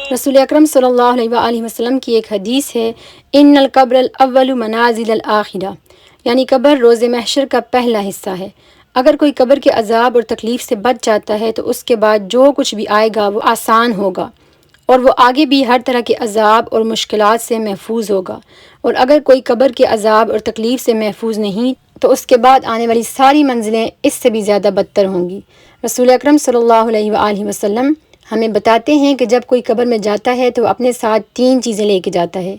رسول اکرم صلی اللہ علیہ وآلہ وسلم کی ایک حدیث ہے، ان القبر الاول منازل الآخرہ، یعنی قبر روز محشر کا پہلا حصہ ہے۔ اگر کوئی قبر کے عذاب اور تکلیف سے بچ جاتا ہے تو اس کے بعد جو کچھ بھی آئے گا وہ آسان ہوگا، اور وہ آگے بھی ہر طرح کے عذاب اور مشکلات سے محفوظ ہوگا۔ اور اگر کوئی قبر کے عذاب اور تکلیف سے محفوظ نہیں تو اس کے بعد آنے والی ساری منزلیں اس سے بھی زیادہ بدتر ہوں گی۔ رسول اکرم صلی اللہ علیہ وآلہ وسلم ہمیں بتاتے ہیں کہ جب کوئی قبر میں جاتا ہے تو وہ اپنے ساتھ 3 چیزیں لے کے جاتا ہے،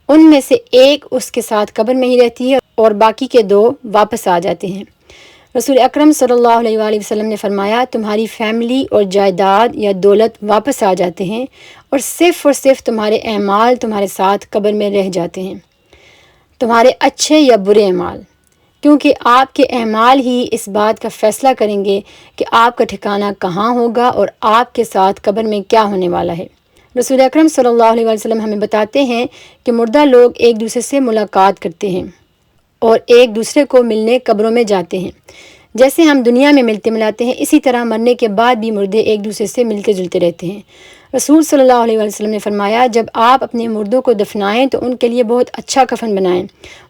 ان میں سے ایک اس کے ساتھ قبر میں ہی رہتی ہے اور باقی کے 2 واپس آ جاتے ہیں۔ رسول اکرم صلی اللہ علیہ وآلہ وسلم نے فرمایا، تمہاری فیملی اور جائیداد یا دولت واپس آ جاتے ہیں اور صرف تمہارے اعمال تمہارے ساتھ قبر میں رہ جاتے ہیں، تمہارے اچھے یا برے اعمال، کیونکہ آپ کے اعمال ہی اس بات کا فیصلہ کریں گے کہ آپ کا ٹھکانہ کہاں ہوگا اور آپ کے ساتھ قبر میں کیا ہونے والا ہے۔ رسول اکرم صلی اللہ علیہ وسلم ہمیں بتاتے ہیں کہ مردہ لوگ ایک دوسرے سے ملاقات کرتے ہیں اور ایک دوسرے کو ملنے قبروں میں جاتے ہیں۔ جیسے ہم دنیا میں ملتے ملاتے ہیں، اسی طرح مرنے کے بعد بھی مردے ایک دوسرے سے ملتے جلتے رہتے ہیں۔ رسول صلی اللہ علیہ وسلم نے فرمایا، جب آپ اپنے مردوں کو دفنائیں تو ان کے لیے بہت اچھا کفن بنائیں،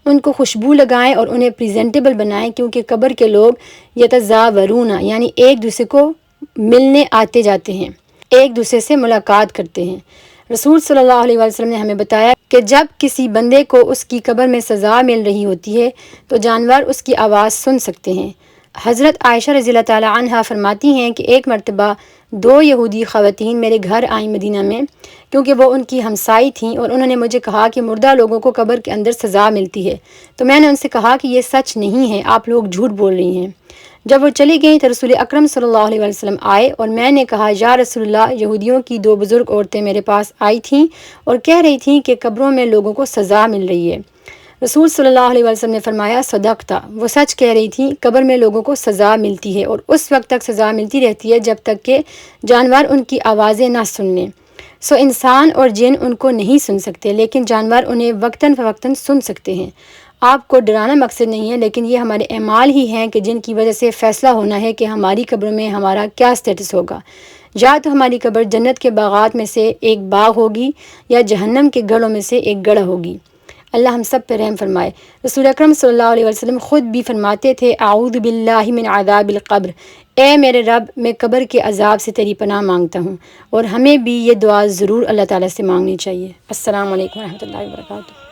ان کو خوشبو لگائیں اور انہیں پریزنٹیبل بنائیں، کیونکہ قبر کے لوگ یتزاورون یعنی ایک دوسرے کو ملنے آتے جاتے ہیں، ایک دوسرے سے ملاقات کرتے ہیں۔ رسول صلی اللہ علیہ وسلم نے ہمیں بتایا کہ جب کسی بندے کو اس کی قبر میں سزا مل رہی ہوتی ہے تو جانور اس کی آواز سن سکتے ہیں۔ حضرت عائشہ رضی اللہ تعالی عنہا فرماتی ہیں کہ ایک مرتبہ 2 یہودی خواتین میرے گھر آئیں مدینہ میں، کیونکہ وہ ان کی ہمسائی تھیں، اور انہوں نے مجھے کہا کہ مردہ لوگوں کو قبر کے اندر سزا ملتی ہے۔ تو میں نے ان سے کہا کہ یہ سچ نہیں ہے، آپ لوگ جھوٹ بول رہی ہیں۔ جب وہ چلی گئیں تو رسول اکرم صلی اللہ علیہ وسلم آئے اور میں نے کہا، یا رسول اللہ، یہودیوں کی 2 بزرگ عورتیں میرے پاس آئی تھیں اور کہہ رہی تھیں کہ قبروں میں لوگوں کو سزا مل رہی ہے۔ رسول صلی اللہ علیہ وسلم نے فرمایا، صدقتا، وہ سچ کہہ رہی تھیں، قبر میں لوگوں کو سزا ملتی ہے اور اس وقت تک سزا ملتی رہتی ہے جب تک کہ جانور ان کی آوازیں نہ سن لیں۔ سو انسان اور جن ان کو نہیں سن سکتے، لیکن جانور انہیں وقتاً فوقتاً سن سکتے ہیں۔ آپ کو ڈرانا مقصد نہیں ہے، لیکن یہ ہمارے اعمال ہی ہیں کہ جن کی وجہ سے فیصلہ ہونا ہے کہ ہماری قبر میں ہمارا کیا سٹیٹس ہوگا۔ یا تو ہماری قبر جنت کے باغات میں سے ایک باغ ہوگی یا جہنم کے گڑھوں میں سے ایک گڑھ ہوگی۔ اللہ ہم سب پہ رحم فرمائے۔ رسول اکرم صلی اللہ علیہ وسلم خود بھی فرماتے تھے، اعوذ باللہ من عذاب القبر، اے میرے رب، میں قبر کے عذاب سے تیری پناہ مانگتا ہوں۔ اور ہمیں بھی یہ دعا ضرور اللہ تعالیٰ سے مانگنی چاہیے۔ السلام علیکم ورحمۃ اللہ وبرکاتہ۔